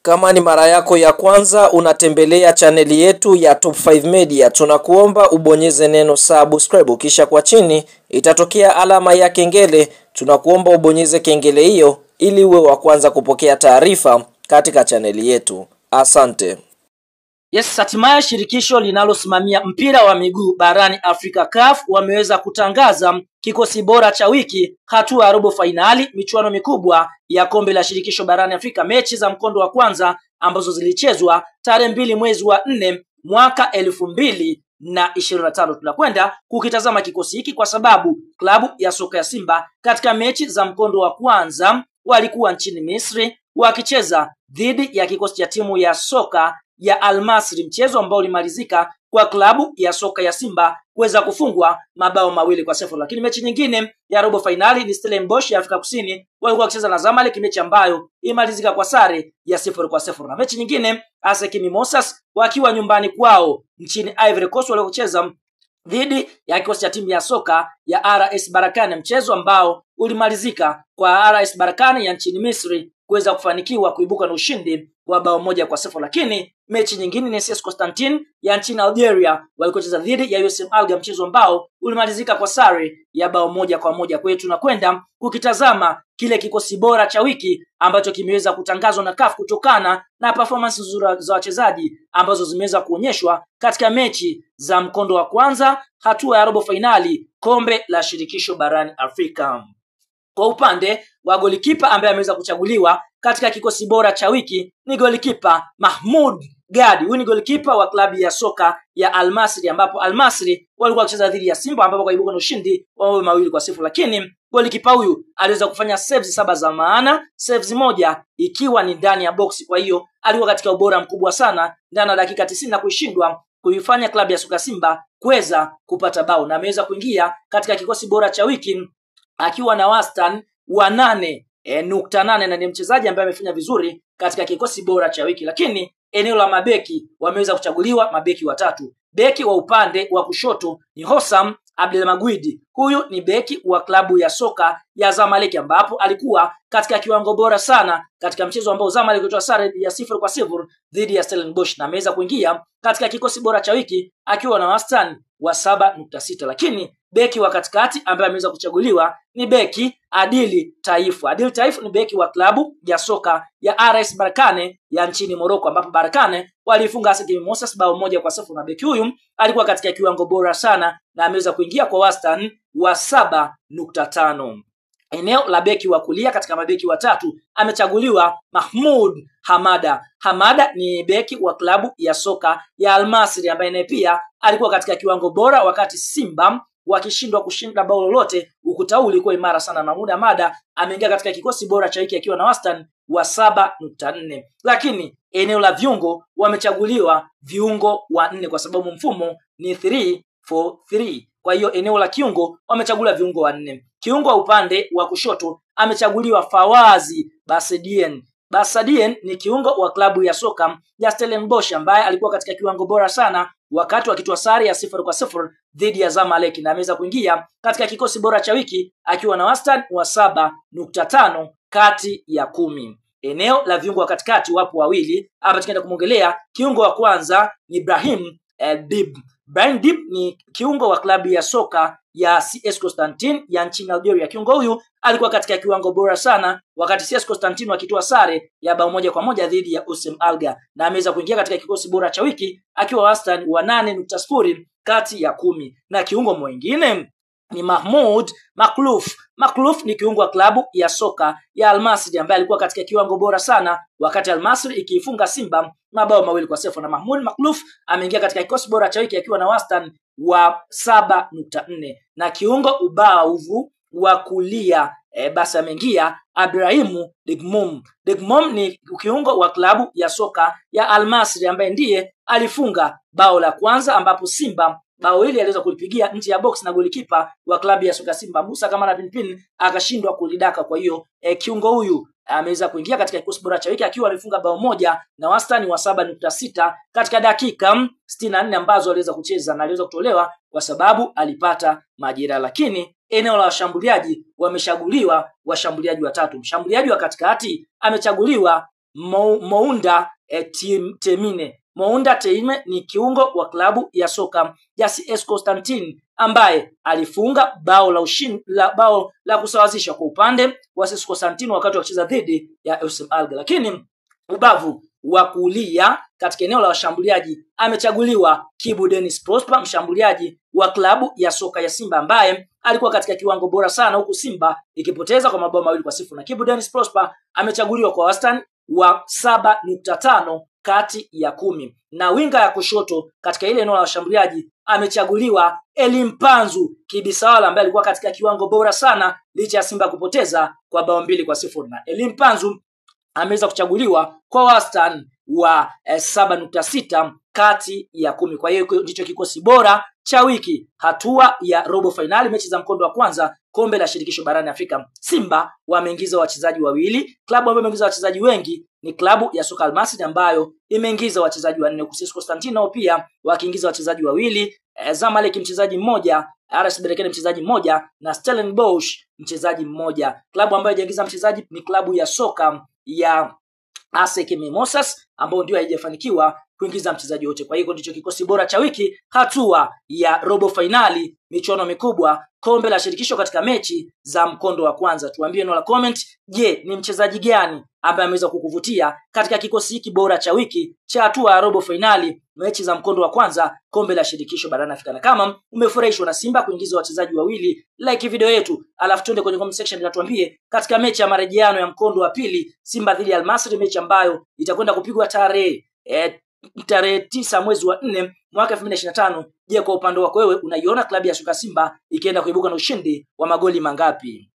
Kama ni mara yako ya kwanza unatembelea chaneli yetu ya Top 5 Media, tunakuomba ubonyeze neno subscribe, kisha kwa chini itatokea alama ya kengele. Tunakuomba ubonyeze kengele hiyo ili uwe wa kwanza kupokea taarifa katika chaneli yetu. Asante. Yes, hatimaye shirikisho linalosimamia mpira wa miguu barani Afrika CAF wameweza kutangaza kikosi bora cha wiki hatua ya robo finali michuano mikubwa ya kombe la shirikisho barani Afrika, mechi za mkondo wa kwanza ambazo zilichezwa tarehe 2 mwezi wa 4 mwaka 2025. Tunakwenda kukitazama kikosi hiki kwa sababu klabu ya soka ya Simba katika mechi za mkondo wa kwanza walikuwa nchini Misri wakicheza dhidi ya kikosi cha timu ya soka ya Al Masry, mchezo ambao ulimalizika kwa klabu ya soka ya Simba kuweza kufungwa mabao 2-0. Lakini mechi nyingine ya robo finali ni Stellenbosch ya Afrika Kusini walikuwa wakicheza na Zamalek, mechi ambayo imalizika kwa sare ya 0-0. Na mechi nyingine ASEC Mimosas wakiwa nyumbani kwao nchini Ivory Coast waliocheza dhidi ya kikosi cha timu ya soka ya RS Berkane, mchezo ambao ulimalizika kwa RS Berkane ya nchini Misri kuweza kufanikiwa kuibuka na ushindi wa bao 1-0. Lakini mechi nyingine ni CS Constantine ya nchini Algeria walikocheza dhidi ya USM Alger, mchezo ambao ulimalizika kwa sare ya bao 1-1. Kwa hiyo tunakwenda kukitazama kile kikosi bora cha wiki ambacho kimeweza kutangazwa na CAF kutokana na performance nzuri za wachezaji ambazo zimeweza kuonyeshwa katika mechi za mkondo wa kwanza hatua ya robo finali kombe la shirikisho barani Afrika. Kwa upande wa golikipa ambaye ameweza kuchaguliwa katika kikosi bora cha wiki ni golikipa Mahmoud Gadi. Huyu ni golikipa wa klabu ya soka ya Al Masry, ambapo Al Masry walikuwa wakicheza dhidi ya Simba ambapo kaibuka na ushindi wa 2-0. Lakini golikipa huyu aliweza kufanya saves 7 za maana, saves moja ikiwa ni ndani ya box. Kwa hiyo alikuwa katika ubora mkubwa sana ndani ya dakika 90 na kuishindwa kuifanya klabu ya soka Simba kuweza kupata bao, na ameweza kuingia katika kikosi bora cha wiki akiwa na wastani wa 8.8 na ni mchezaji ambaye amefanya vizuri katika kikosi bora cha wiki. Lakini eneo la mabeki wameweza kuchaguliwa mabeki watatu. Beki wa upande wa kushoto ni Hossam Abdelmajid. Huyu ni beki wa klabu ya soka ya Zamalek ambapo alikuwa katika kiwango bora sana katika mchezo ambao Zamalek ilitoa sare ya 0-0 dhidi ya Stellenbosch, na ameweza kuingia katika kikosi bora cha wiki akiwa na wastani wa 7.6. Lakini beki wa katikati ambaye ameweza kuchaguliwa ni beki Adili Taifu. Adili Taifu ni beki wa klabu ya soka ya RS Berkane ya nchini Morocco ambapo Berkane walifunga ASEC Mimosas bao 1-0, na beki huyu alikuwa katika kiwango bora sana na ameweza kuingia kwa wastani wa 7.5. Eneo la beki wa kulia katika mabeki watatu amechaguliwa Mahmoud Hamada. Hamada ni beki wa klabu ya soka ya Al Masry ambaye naye pia alikuwa katika kiwango bora wakati Simba wakishindwa kushinda bao lolote. Ukuta huu ulikuwa imara sana, na muda Hamada ameingia katika kikosi bora cha wiki akiwa na wastani wa 7.4. Lakini eneo la viungo wamechaguliwa viungo wa 4 kwa sababu mfumo ni 3-4-3. Kwa hiyo eneo la kiungo wamechaguliwa viungo wa 4. Kiungo wa upande wa kushoto amechaguliwa Fawazi Basedien. Basedien ni kiungo wa klabu ya soka ya Stellenbosch ambaye alikuwa katika kiwango bora sana wakati wakitoa sare ya 0-0 dhidi ya Zamalek, na ameweza kuingia katika kikosi bora cha wiki akiwa na wastani wa 7.5 kati ya 10. Eneo la viungo wa katikati wapo wawili hapa, tukienda kumongelea kiungo wa kwanza ni Ibrahim Dib. Ibrahim Dib ni kiungo wa klabu ya soka ya CS Constantine ya nchini Algeria. Kiungo huyu alikuwa katika kiwango bora sana wakati CS Constantine wakitoa sare ya bao 1-1 dhidi ya USM Alger, na ameweza kuingia katika kikosi bora cha wiki akiwa wastani wa 8.0 kati ya 10. Na kiungo mwingine ni Mahmoud Makhlouf. Makhlouf ni kiungo wa klabu ya soka ya Al Masry ambaye alikuwa katika kiwango bora sana wakati Al Masry ikiifunga Simba mabao 2-0, na Mahmoud Makhlouf ameingia katika kikosi bora cha wiki akiwa na wastani wa 7.4. Na kiungo ubavu wa kulia basi ameingia Ibrahim Degmom. Degmom ni kiungo wa klabu ya soka ya Al Masry ambaye ndiye alifunga bao la kwanza ambapo Simba bao hili aliweza kulipigia nje ya box na golikipa wa klabu ya soka Simba Musa Kamara Pinpin akashindwa kulidaka. Kwa hiyo kiungo huyu ameweza kuingia katika kikosi bora cha wiki akiwa alifunga bao 1 na wastani wa 7.6 katika dakika 64 ambazo aliweza kucheza, na aliweza kutolewa kwa sababu alipata majeraha. Lakini eneo la washambuliaji wamechaguliwa washambuliaji watatu. Mshambuliaji wa katikati amechaguliwa Mounda Temine. Mounda Teime ni kiungo wa klabu ya soka ya CS Constantine ambaye alifunga bao la kusawazisha kwa upande wa CS Constantine wakati wakicheza dhidi ya USM Alger. Lakini ubavu wa kulia katika eneo la washambuliaji amechaguliwa Kibu Dennis Prosper, mshambuliaji wa klabu ya soka ya Simba ambaye alikuwa katika kiwango bora sana, huku Simba ikipoteza kwa mabao 2-0, na Kibu Dennis Prosper amechaguliwa kwa wastani wa 7.5 kati ya 10. Na winga ya kushoto katika ile eneo la washambuliaji amechaguliwa Elimpanzu Kibisawala ambaye alikuwa katika kiwango bora sana licha ya Simba kupoteza kwa bao 2-0, na Elimpanzu ameweza kuchaguliwa kwa wastani wa 7.6 kati ya 10. Kwa hiyo ndicho kikosi bora cha wiki, hatua ya robo finali, mechi za mkondo wa kwanza kombe la shirikisho barani Afrika. Simba wameingiza wachezaji wawili. Klabu ambayo imeingiza wachezaji wengi ni klabu ya soka Al Masry ambayo imeingiza wachezaji 4, CS Constantine pia wakiingiza wachezaji wawili, Zamalek mchezaji mmoja, RS Berkane mchezaji mmoja na Stellenbosch mchezaji mmoja. Klabu ambayo haijaingiza mchezaji ni klabu ya soka ya ASEC Mimosas ambao ndio haijafanikiwa kuingiza mchezaji wote. Kwa hiyo ndicho kikosi bora cha wiki, hatua ya robo finali, michuano mikubwa kombe la shirikisho katika mechi za mkondo wa kwanza. Tuambie neno la comment, je, ni mchezaji gani ambaye ameweza kukuvutia katika kikosi hiki bora cha wiki cha hatua ya robo finali mechi za mkondo wa kwanza kombe la shirikisho barani Afrika? Na kama umefurahishwa na Simba kuingiza wachezaji wawili, like video yetu, alafu twende kwenye comment section na tuambie katika mechi ya marejeano ya mkondo wa pili Simba dhidi ya Al Masry, mechi ambayo itakwenda kupigwa tarehe 9 mwezi wa 4 mwaka 2025. Je, kwa upande wako wewe unaiona klabu ya soka Simba ikienda kuibuka na ushindi wa magoli mangapi?